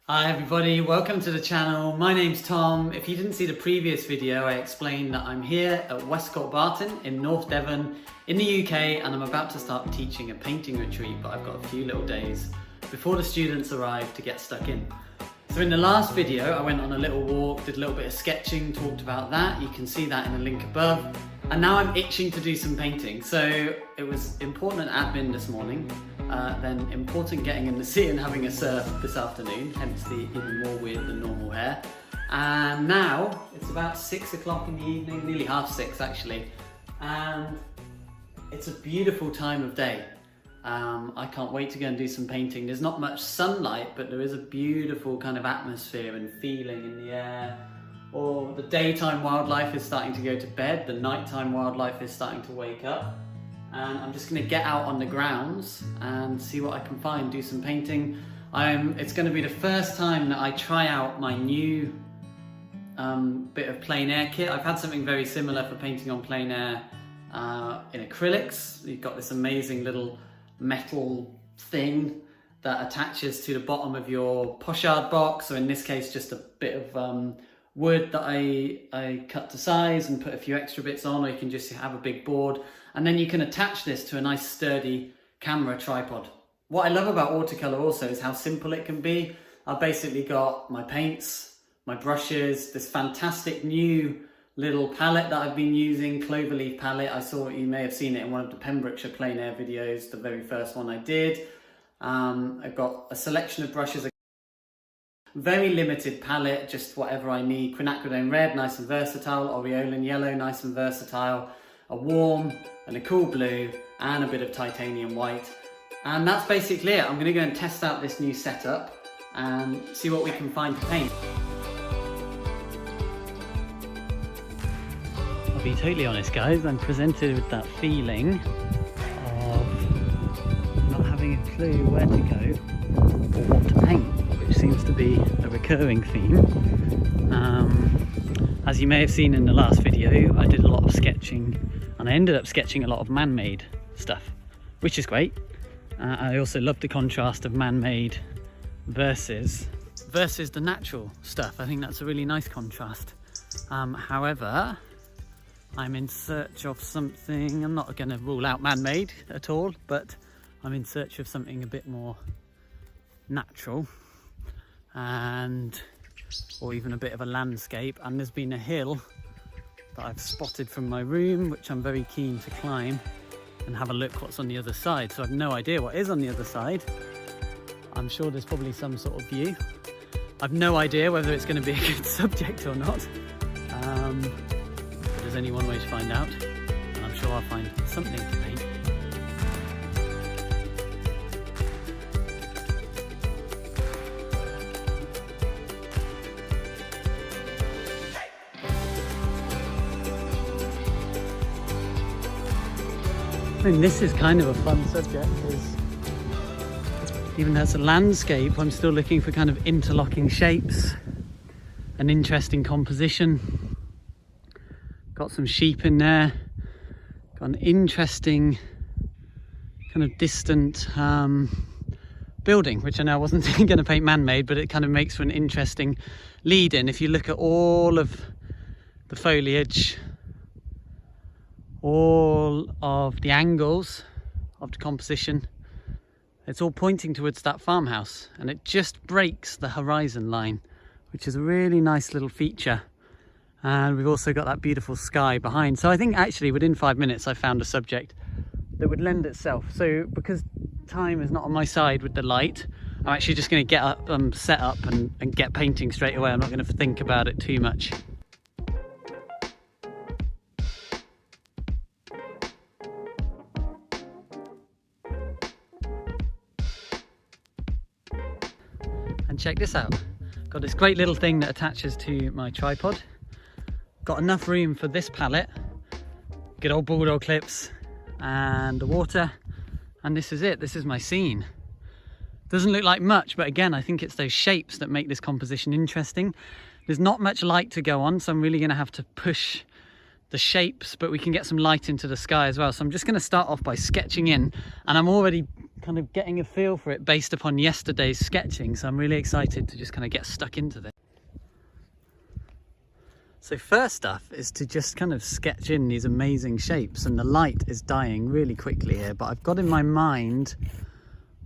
Hi everybody, welcome to the channel. My name's Tom. If you didn't see the previous video, I explained that I'm here at Westcott Barton in North Devon in the UK, and I'm about to start teaching a painting retreat, but I've got a few little days before the students arrive to get stuck in. So in the last video, I went on a little walk, did a little bit of sketching, talked about that. You can see that in the link above. And now I'm itching to do some painting. So it was important admin this morning, then important getting in the sea and having a surf this afternoon, hence the even more weird than normal hair. And now it's about 6 o'clock in the evening, nearly 6:30 actually. And it's a beautiful time of day. I can't wait to go and do some painting. There's not much sunlight, but there is a beautiful kind of atmosphere and feeling in the air. Or the daytime wildlife is starting to go to bed, the nighttime wildlife is starting to wake up. And I'm just going to get out on the grounds and see what I can find, do some painting. It's going to be the first time that I try out my new bit of Plein Air Kit. I've had something very similar for painting on plein air in acrylics. You've got this amazing little metal thing that attaches to the bottom of your pochade box, or in this case just a bit of wood that I cut to size and put a few extra bits on, or you can just have a big board, and then you can attach this to a nice sturdy camera tripod. What I love about watercolour also is how simple it can be. I've basically got my paints, my brushes, this fantastic new little palette that I've been using, cloverleaf palette. You may have seen it in one of the Pembrokeshire plein air videos, the very first one I did. I've got a selection of brushes, very limited palette, just whatever I need. Quinacridone red, nice and versatile. Aureolin yellow, nice and versatile. A warm and a cool blue, and a bit of titanium white. And that's basically it. I'm gonna go and test out this new setup and see what we can find to paint. I'll be totally honest guys, I'm presented with that feeling of not having a clue where to go or what to paint, which seems to be a recurring theme. As you may have seen in the last video, I did a lot of sketching, and I ended up sketching a lot of man-made stuff, which is great. I also love the contrast of man-made versus the natural stuff. I think that's a really nice contrast. However, I'm in search of something. I'm not going to rule out man-made at all, but I'm in search of something a bit more natural, or even a bit of a landscape. And there's been a hill that I've spotted from my room, which I'm very keen to climb and have a look what's on the other side. So I've no idea what is on the other side. I'm sure there's probably some sort of view. I've no idea whether it's going to be a good subject or not. But there's only one way to find out, and I'm sure I'll find something to paint. I mean, this is kind of a fun subject, because even as a landscape, I'm still looking for kind of interlocking shapes, an interesting composition. Got some sheep in there, got an interesting kind of distant building, which I know I wasn't going to paint man-made, but it kind of makes for an interesting lead-in. If you look at all of the foliage, all of the angles of the composition, it's all pointing towards that farmhouse, and it just breaks the horizon line, which is a really nice little feature. And we've also got that beautiful sky behind. So I think actually within 5 minutes I found a subject that would lend itself. So because time is not on my side with the light, I'm actually just going to get up, set up and get painting straight away. I'm not going to think about it too much. And check this out, got this great little thing that attaches to my tripod. Got enough room for this palette, good old bulldog clips and the water, and this is it. This is my scene. Doesn't look like much, but again, I think it's those shapes that make this composition interesting. There's not much light to go on, so I'm really going to have to push the shapes, but we can get some light into the sky as well. So I'm just going to start off by sketching in, and I'm already kind of getting a feel for it based upon yesterday's sketching. So I'm really excited to just kind of get stuck into this. So first off is to just kind of sketch in these amazing shapes, and the light is dying really quickly here, but I've got in my mind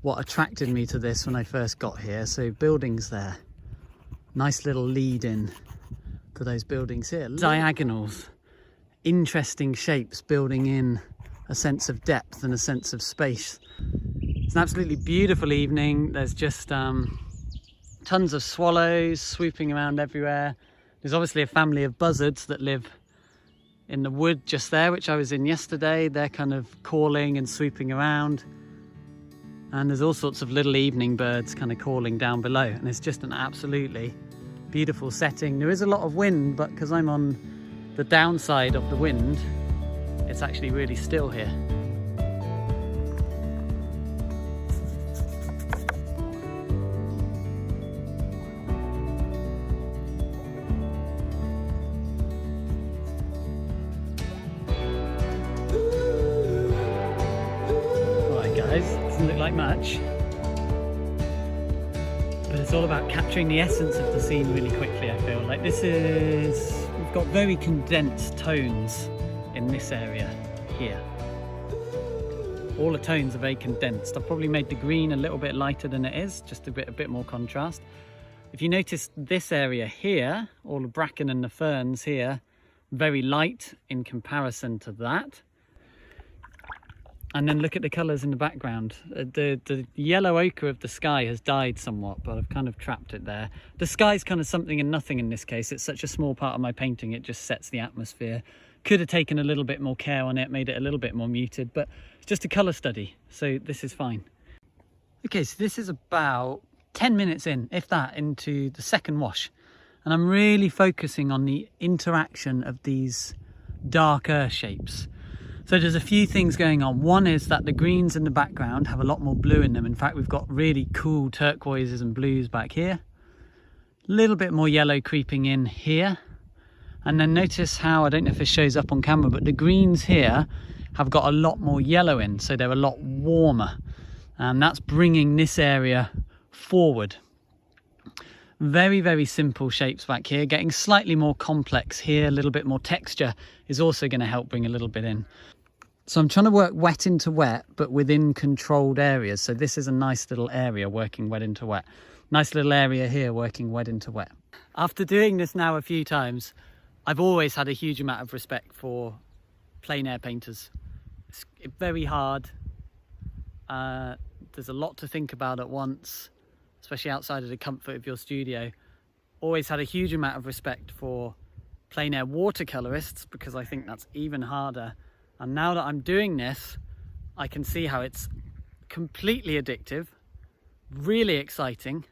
what attracted me to this when I first got here. So buildings there, nice little lead in to those buildings here, diagonals, interesting shapes building in a sense of depth and a sense of space. It's an absolutely beautiful evening. There's just tons of swallows swooping around everywhere. There's obviously a family of buzzards that live in the wood just there, which I was in yesterday. They're kind of calling and swooping around. And there's all sorts of little evening birds kind of calling down below. And it's just an absolutely beautiful setting. There is a lot of wind, but because I'm on the downside of the wind, it's actually really still here. Doesn't look like much, but it's all about capturing the essence of the scene really quickly. I feel like we've got very condensed tones in this area here. All the tones are very condensed. I've probably made the green a little bit lighter than it is, just a bit more contrast. If you notice this area here, all the bracken and the ferns here, very light in comparison to that. And then look at the colours in the background. The yellow ochre of the sky has died somewhat, but I've kind of trapped it there. The sky's kind of something and nothing in this case. It's such a small part of my painting, it just sets the atmosphere. Could have taken a little bit more care on it, made it a little bit more muted, but it's just a colour study, so this is fine. Okay, so this is about 10 minutes in, if that, into the second wash. And I'm really focusing on the interaction of these darker shapes. So there's a few things going on. One is that the greens in the background have a lot more blue in them. In fact, we've got really cool turquoises and blues back here. A little bit more yellow creeping in here. And then notice how, I don't know if this shows up on camera, but the greens here have got a lot more yellow in, so they're a lot warmer. And that's bringing this area forward. Very, very simple shapes back here, getting slightly more complex here. A little bit more texture is also going to help bring a little bit in. So I'm trying to work wet into wet, but within controlled areas. So this is a nice little area working wet into wet. Nice little area here working wet into wet. After doing this now a few times, I've always had a huge amount of respect for plein air painters. It's very hard. There's a lot to think about at once, especially outside of the comfort of your studio. Always had a huge amount of respect for plein air watercolorists, because I think that's even harder. And now that I'm doing this, I can see how it's completely addictive, really exciting,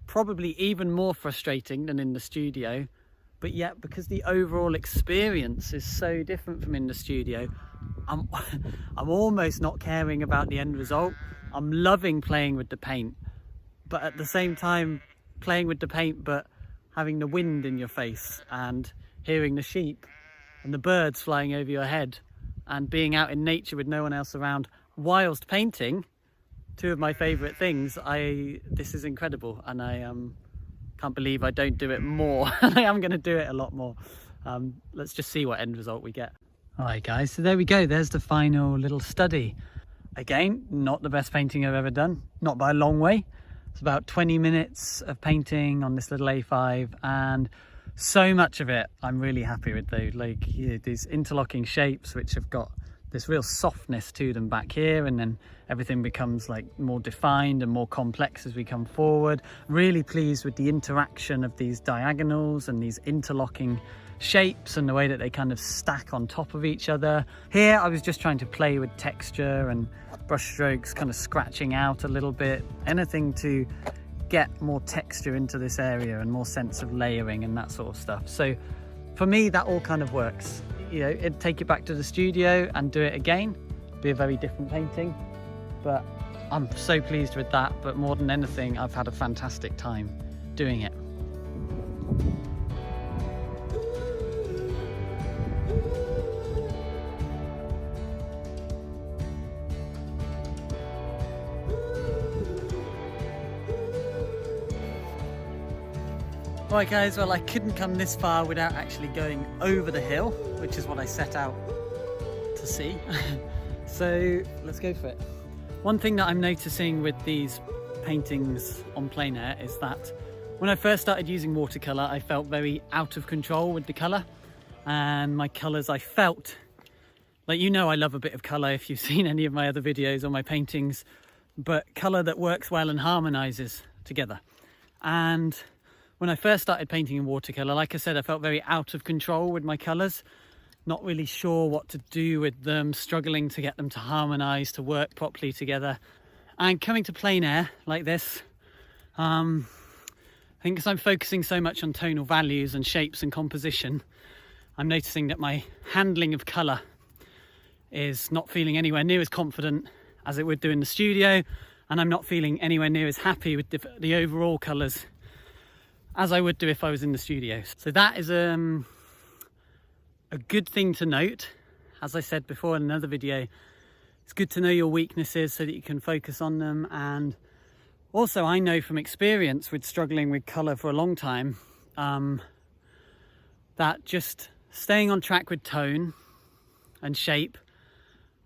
probably even more frustrating than in the studio. But yet, because the overall experience is so different from in the studio, I'm almost not caring about the end result. I'm loving playing with the paint, but at the same time playing with the paint but having the wind in your face and hearing the sheep and the birds flying over your head and being out in nature with no one else around whilst painting, two of my favourite things. This is incredible, and I can't believe I don't do it more. I am going to do it a lot more. Let's just see what end result we get. Alright guys, so there we go, there's the final little study. Again, not the best painting I've ever done, not by a long way. It's about 20 minutes of painting on this little A5, and so much of it I'm really happy with though. Like these interlocking shapes which have got this real softness to them back here, and then everything becomes like more defined and more complex as we come forward. Really pleased with the interaction of these diagonals and these interlocking shapes and the way that they kind of stack on top of each other. Here I was just trying to play with texture and brush strokes, kind of scratching out a little bit, anything to get more texture into this area and more sense of layering and that sort of stuff. So for me that all kind of works. You know, it'd take it back to the studio and do it again, be a very different painting, but I'm so pleased with that. But more than anything, I've had a fantastic time doing it. Right guys, well I couldn't come this far without actually going over the hill, which is what I set out to see. So let's go for it. One thing that I'm noticing with these paintings on plein air is that when I first started using watercolour, I felt very out of control with the colour, and my colours, I felt like, you know, I love a bit of colour if you've seen any of my other videos on my paintings, but colour that works well and harmonises together. And when I first started painting in watercolour, like I said, I felt very out of control with my colours, not really sure what to do with them, struggling to get them to harmonise, to work properly together. And coming to plein air like this, I think because I'm focusing so much on tonal values and shapes and composition, I'm noticing that my handling of colour is not feeling anywhere near as confident as it would do in the studio, and I'm not feeling anywhere near as happy with the overall colours as I would do if I was in the studio. So that is a good thing to note. As I said before in another video, it's good to know your weaknesses so that you can focus on them. And also I know from experience with struggling with colour for a long time, that just staying on track with tone and shape,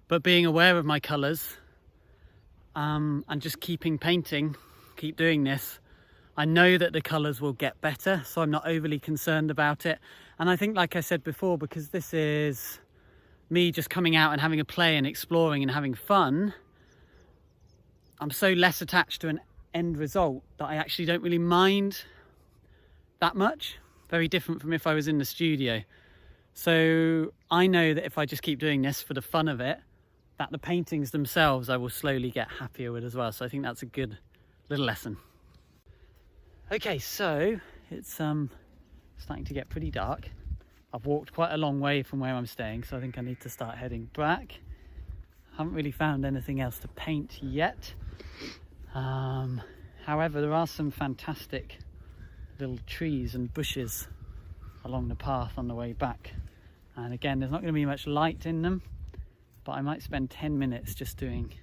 but being aware of my colours, and just keeping painting, keep doing this, I know that the colours will get better, so I'm not overly concerned about it. And I think, like I said before, because this is me just coming out and having a play and exploring and having fun, I'm so less attached to an end result that I actually don't really mind that much. Very different from if I was in the studio. So I know that if I just keep doing this for the fun of it, that the paintings themselves I will slowly get happier with as well. So I think that's a good little lesson. Okay, so it's starting to get pretty dark. I've walked quite a long way from where I'm staying, so I think I need to start heading back. Haven't really found anything else to paint yet. However, there are some fantastic little trees and bushes along the path on the way back. And again, there's not going to be much light in them, but I might spend 10 minutes just doing,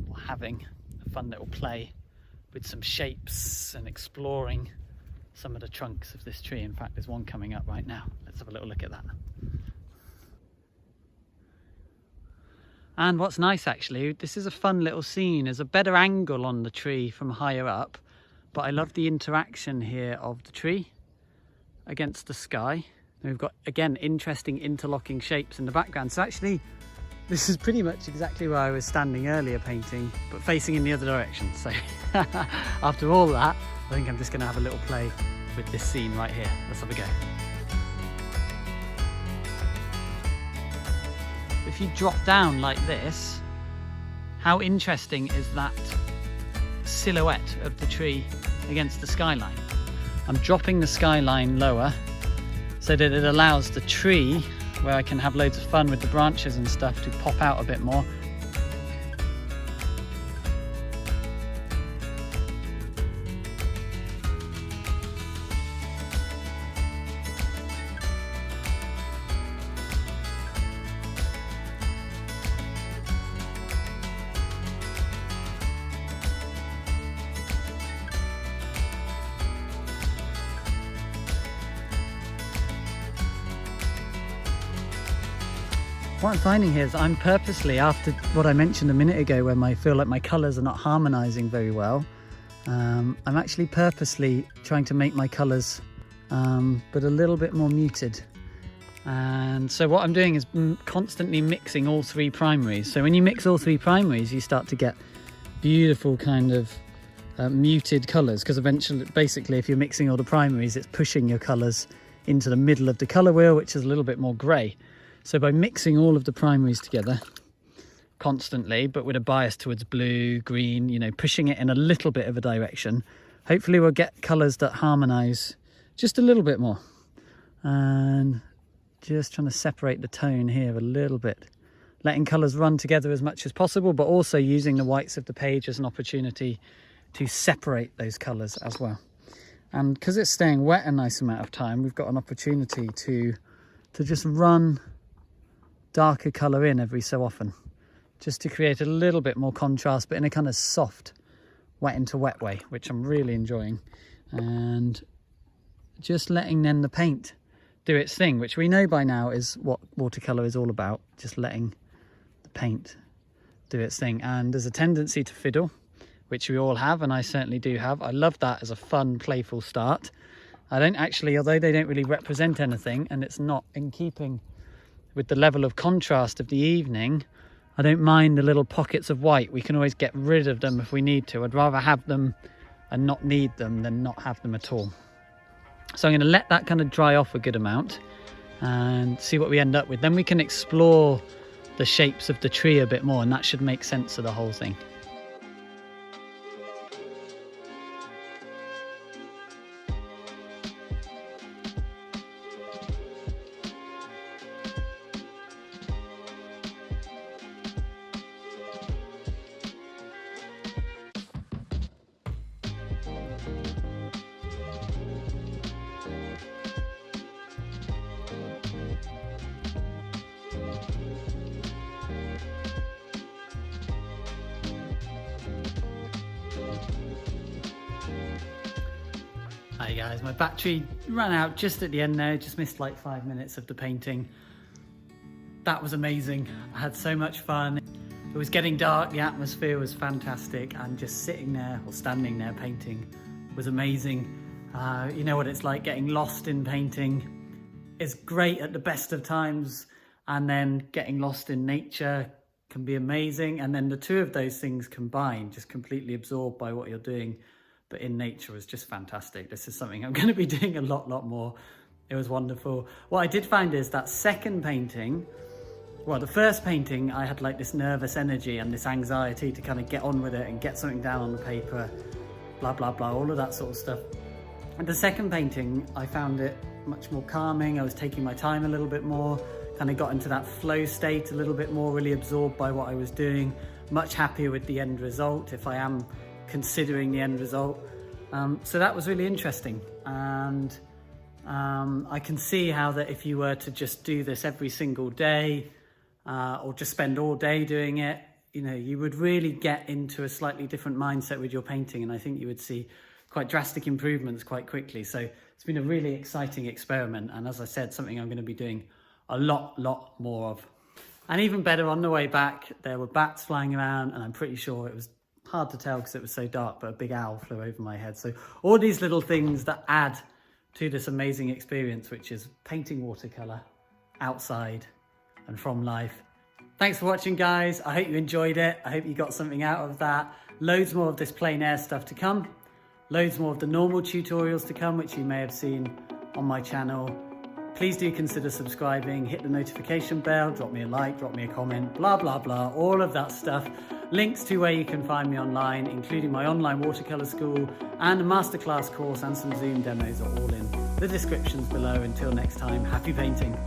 or having, a fun little play with some shapes and exploring some of the trunks of this tree. In fact, there's one coming up right now. Let's have a little look at that. And what's nice actually, this is a fun little scene. There's a better angle on the tree from higher up, but I love the interaction here of the tree against the sky. And we've got, again, interesting interlocking shapes in the background. So actually, this is pretty much exactly where I was standing earlier painting, but facing in the other direction. So after all that, I think I'm just going to have a little play with this scene right here. Let's have a go. If you drop down like this, how interesting is that silhouette of the tree against the skyline? I'm dropping the skyline lower so that it allows the tree, where I can have loads of fun with the branches and stuff, to pop out a bit more. What I'm finding here is I'm purposely, after what I mentioned a minute ago, where I feel like my colours are not harmonising very well, I'm actually purposely trying to make my colours but a little bit more muted. And so what I'm doing is constantly mixing all three primaries. So when you mix all three primaries, you start to get beautiful kind of muted colours, because eventually, basically, if you're mixing all the primaries, it's pushing your colours into the middle of the colour wheel, which is a little bit more grey. So by mixing all of the primaries together constantly, but with a bias towards blue, green, you know, pushing it in a little bit of a direction, hopefully we'll get colours that harmonise just a little bit more. And just trying to separate the tone here a little bit, letting colours run together as much as possible, but also using the whites of the page as an opportunity to separate those colours as well. And because it's staying wet a nice amount of time, we've got an opportunity to just run darker colour in every so often, just to create a little bit more contrast, but in a kind of soft wet into wet way, which I'm really enjoying. And just letting then the paint do its thing, which we know by now is what watercolour is all about, just letting the paint do its thing. And there's a tendency to fiddle, which we all have, and I certainly do have. I love that as a fun, playful start. I don't actually, although they don't really represent anything and it's not in keeping with the level of contrast of the evening, I don't mind the little pockets of white. We can always get rid of them if we need to. I'd rather have them and not need them than not have them at all. So I'm going to let that kind of dry off a good amount and see what we end up with. Then we can explore the shapes of the tree a bit more, and that should make sense of the whole thing. Hi guys, my battery ran out just at the end there, just missed like 5 minutes of the painting. That was amazing. I had so much fun. It was getting dark, the atmosphere was fantastic, and just sitting there or standing there painting was amazing. You know what it's like getting lost in painting. It's great at the best of times, and then getting lost in nature can be amazing, and then the two of those things combined, just completely absorbed by what you're doing, but in nature, was just fantastic. This is something I'm going to be doing a lot more. It was wonderful. What I did find is that second painting, well, the first painting, I had like this nervous energy and this anxiety to kind of get on with it and get something down on the paper, blah, blah, blah, all of that sort of stuff. And the second painting, I found it much more calming. I was taking my time a little bit more, kind of got into that flow state a little bit more, really absorbed by what I was doing, much happier with the end result if I am considering the end result. So that was really interesting. And I can see how that if you were to just do this every single day, or just spend all day doing it, you know, you would really get into a slightly different mindset with your painting, and I think you would see quite drastic improvements quite quickly. So it's been a really exciting experiment, and as I said, something I'm going to be doing a lot more of. And even better, on the way back there were bats flying around, and I'm pretty sure it was hard to tell because it was so dark, but a big owl flew over my head. So all these little things that add to this amazing experience, which is painting watercolor outside and from life. Thanks for watching, guys. I hope you enjoyed it. I hope you got something out of that. Loads more of this plein air stuff to come. Loads more of the normal tutorials to come, which you may have seen on my channel. Please do consider subscribing, hit the notification bell, drop me a like, drop me a comment, blah, blah, blah, all of that stuff. Links to where you can find me online, including my online watercolor school and a masterclass course and some Zoom demos are all in the descriptions below. Until next time, happy painting.